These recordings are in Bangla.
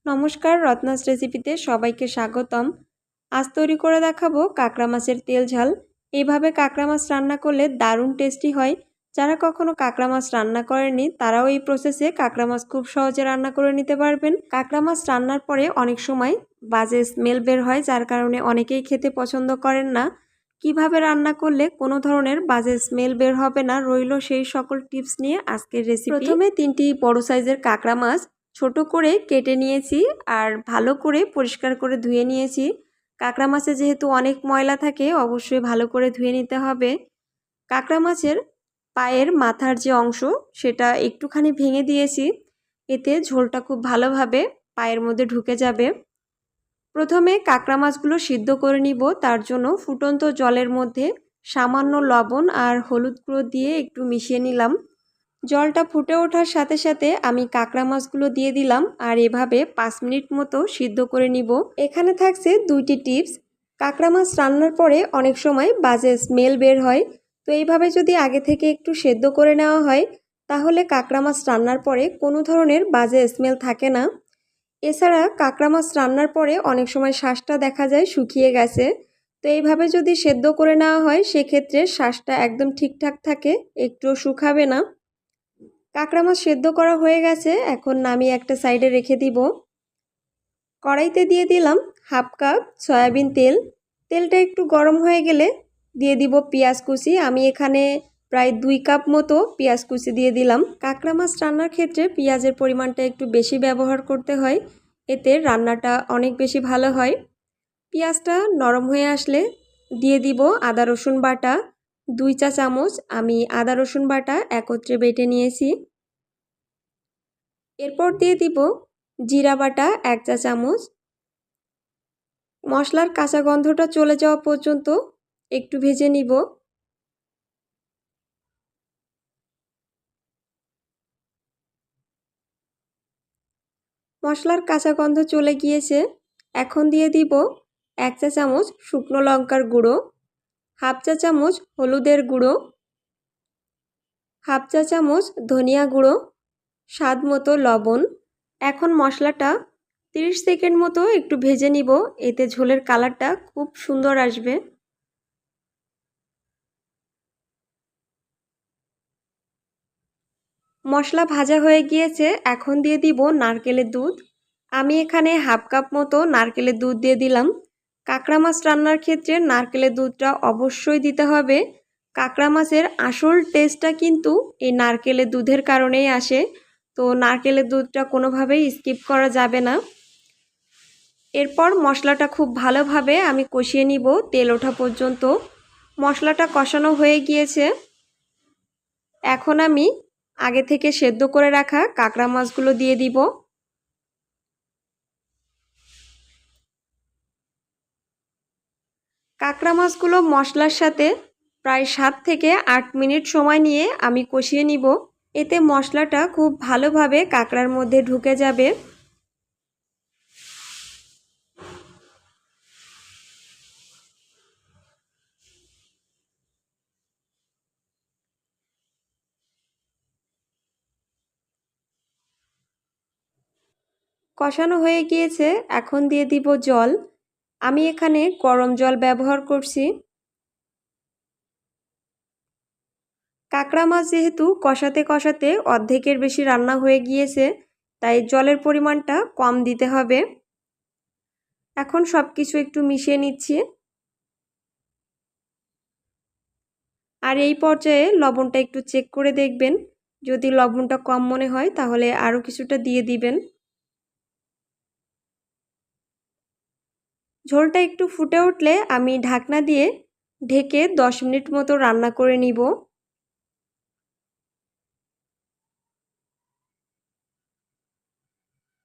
নমস্কার, রত্নাস রেসিপিতে সবাইকে স্বাগতম। আজ তৈরি করে দেখাবো কাঁকড়া মাছের তেল ঝাল। এইভাবে কাঁকড়া মাছ রান্না করলে দারুণ টেস্টি হয়। যারা কখনো কাঁকড়া মাছ রান্না করেনি তারাও এই প্রসেসে কাঁকড়া মাছ খুব সহজে রান্না করে নিতে পারবেন। কাঁকড়া মাছ রান্নার পরে অনেক সময় বাজে স্মেল বের হয়, যার কারণে অনেকেই খেতে পছন্দ করেন না। কিভাবে রান্না করলে কোনো ধরনের বাজে স্মেল বের হবে না, রইল সেই সকল টিপস নিয়ে আজকের রেসিপি। প্রথমে 3টি বড় সাইজের কাঁকড়া মাছ ছোট করে কেটে নিয়েছি আর ভালো করে পরিষ্কার করে ধুয়ে নিয়েছি। কাঁকড়া মাছে যেহেতু অনেক ময়লা থাকে, অবশ্যই ভালো করে ধুয়ে নিতে হবে। কাঁকড়া মাছের পায়ের মাথার যে অংশ সেটা একটুখানি ভেঙে দিয়েছি, এতে ঝোলটা খুব ভালোভাবে পায়ের মধ্যে ঢুকে যাবে। প্রথমে কাঁকড়া মাছগুলো সিদ্ধ করে নিব। তার জন্য ফুটন্ত জলের মধ্যে সামান্য লবণ আর হলুদ গুঁড়ো দিয়ে একটু মিশিয়ে নিলাম। জলটা ফুটে ওঠার সাথে সাথে আমি কাঁকড়া মাছগুলো দিয়ে দিলাম আর এভাবে 5 মিনিট মতো সিদ্ধ করে নিব। এখানে থাকছে 2টি টিপস। কাঁকড়া মাছ রান্নার পরে অনেক সময় বাজে স্মেল বের হয়, তো এইভাবে যদি আগে থেকে একটু সেদ্ধ করে নেওয়া হয় তাহলে কাঁকড়া মাছ রান্নার পরে কোনো ধরনের বাজে স্মেল থাকে না। এছাড়া কাঁকড়া মাছ রান্নার পরে অনেক সময় শ্বাসটা দেখা যায় শুকিয়ে গেছে, তো এইভাবে যদি সেদ্ধ করে নেওয়া হয় সেক্ষেত্রে শ্বাসটা একদম ঠিকঠাক থাকে, একটুও শুকাবে না। কাঁকড়া মাছ সেদ্ধ করা হয়ে গেছে, এখন নামিয়ে একটা সাইডে রেখে দিব। কড়াইতে দিয়ে দিলাম 1/2 কাপ সয়াবিন তেল। তেলটা একটু গরম হয়ে গেলে দিয়ে দিব পেঁয়াজ কুচি। আমি এখানে প্রায় 2 কাপ মতো পেঁয়াজ কুচি দিয়ে দিলাম। কাঁকড়া মাছ রান্নার ক্ষেত্রে পেঁয়াজের পরিমাণটা একটু বেশি ব্যবহার করতে হয়, এতে রান্নাটা অনেক বেশি ভালো হয়। পেঁয়াজটা নরম হয়ে আসলে দিয়ে দিব আদা রসুন বাটা 2 চা চামচ। আমি আদা রসুন বাটা একত্রে বেটে নিয়েছি। এরপর দিয়ে দিব জিরা বাটা 1 চা চামচ। মশলার কাঁচা গন্ধটা চলে যাওয়া পর্যন্ত একটু ভেজে নিব। মশলার কাঁচা গন্ধ চলে গিয়েছে, এখন দিয়ে দিব 1 চা চামচ শুকনো লঙ্কার গুঁড়ো, 1/2 চা চামচ হলুদের গুঁড়ো, 1/2 চা চামচ ধনিয়া গুঁড়ো, স্বাদ মতো লবণ। এখন মশলাটা 30 সেকেন্ড মতো একটু ভেজে নিব, এতে ঝোলের কালারটা খুব সুন্দর আসবে। মশলা ভাজা হয়ে গিয়েছে, এখন দিয়ে দিব নারকেলের দুধ। আমি এখানে 1/2 কাপ মতো নারকেলের দুধ দিয়ে দিলাম। কাঁকড়া মাছ রান্নার ক্ষেত্রে নারকেলের দুধটা অবশ্যই দিতে হবে। কাঁকড়া মাছের আসল টেস্টটা কিন্তু এই নারকেলের দুধের কারণেই আসে, তো নারকেলের দুধটা কোনোভাবেই স্কিপ করা যাবে না। এরপর মশলাটা খুব ভালোভাবে আমি কষিয়ে নিব তেল ওঠা পর্যন্ত। মশলাটা কষানো হয়ে গিয়েছে, এখন আমি আগে থেকে সেদ্ধ করে রাখা কাঁকড়া মাছগুলো দিয়ে দিব। কাঁকড়া মাছগুলো মশলার সাথে প্রায় 7 থেকে 8 মিনিট সময় নিয়ে আমি কষিয়ে নিব, এতে মশলাটা খুব ভালোভাবে কাঁকড়ার মধ্যে ঢুকে যাবে। কষানো হয়ে গিয়েছে, এখন দিয়ে দিব জল। আমি এখানে গরম জল ব্যবহার করছি। কাঁকড়া মাছ যেহেতু কষাতে কষাতে অর্ধেকের বেশি রান্না হয়ে গিয়েছে, তাই জলের পরিমাণটা কম দিতে হবে। এখন সব কিছু একটু মিশিয়ে নিচ্ছি। আর এই পর্যায়ে লবণটা একটু চেক করে দেখবেন, যদি লবণটা কম মনে হয় তাহলে আরও কিছুটা দিয়ে দিবেন। ঝোলটা একটু ফুটে উঠলে আমি ঢাকনা দিয়ে ঢেকে 10 মিনিট মতো রান্না করে নিব।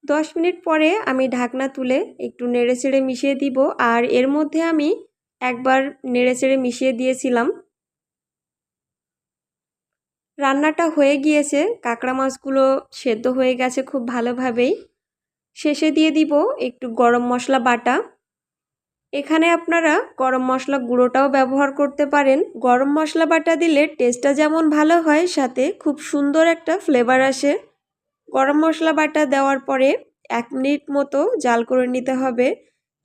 10 মিনিট পরে আমি ঢাকনা তুলে একটু নেড়েচেড়ে মিশিয়ে দিব, আর এর মধ্যে আমি একবার নেড়েচেড়ে মিশিয়ে দিয়েছিলাম। রান্নাটা হয়ে গিয়েছে, কাঁকড়া মাছগুলো সেদ্ধ হয়ে গেছে খুব ভালোভাবেই। শেষে দিয়ে দিব একটু গরম মশলা বাটা। এখানে আপনারা গরম মশলা গুঁড়োটাও ব্যবহার করতে পারেন। গরম মশলা বাটা দিলে টেস্টটা যেমন ভালো হয়, সাথে খুব সুন্দর একটা ফ্লেভার আসে। গরম মশলা বাটা দেওয়ার পরে 1 মিনিট মতো জাল করে নিতে হবে।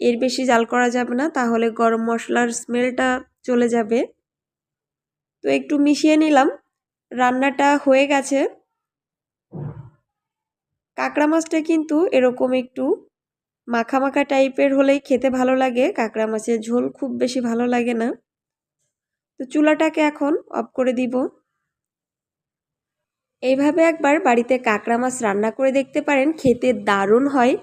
এর বেশি জাল করা যাবে না, তাহলে গরম মশলার স্মেলটা চলে যাবে। তো একটু মিশিয়ে নিলাম। রান্নাটা হয়ে গেছে। কাঁকড়া মাছটা কিন্তু এরকম একটু মাখা মাখা টাইপের হলেই খেতে ভালো লাগে। কাঁকড়া মাছের ঝোল খুব বেশি ভালো লাগে না। তো চুলাটাকে এখন অফ করে দিব। এইভাবে একবার বাড়িতে কাঁকড়া মাছ রান্না করে দেখতে পারেন, খেতে দারুণ হয়।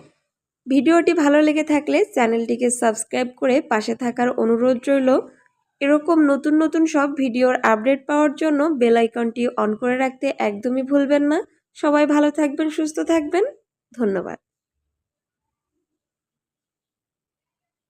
ভিডিওটি ভালো লেগে থাকলে চ্যানেলটিকে সাবস্ক্রাইব করে পাশে থাকার অনুরোধ রইল। এরকম নতুন নতুন সব ভিডিওর আপডেট পাওয়ার জন্য বেল আইকনটি অন করে রাখতে একদমই ভুলবেন না। সবাই ভালো থাকবেন, সুস্থ থাকবেন। ধন্যবাদ।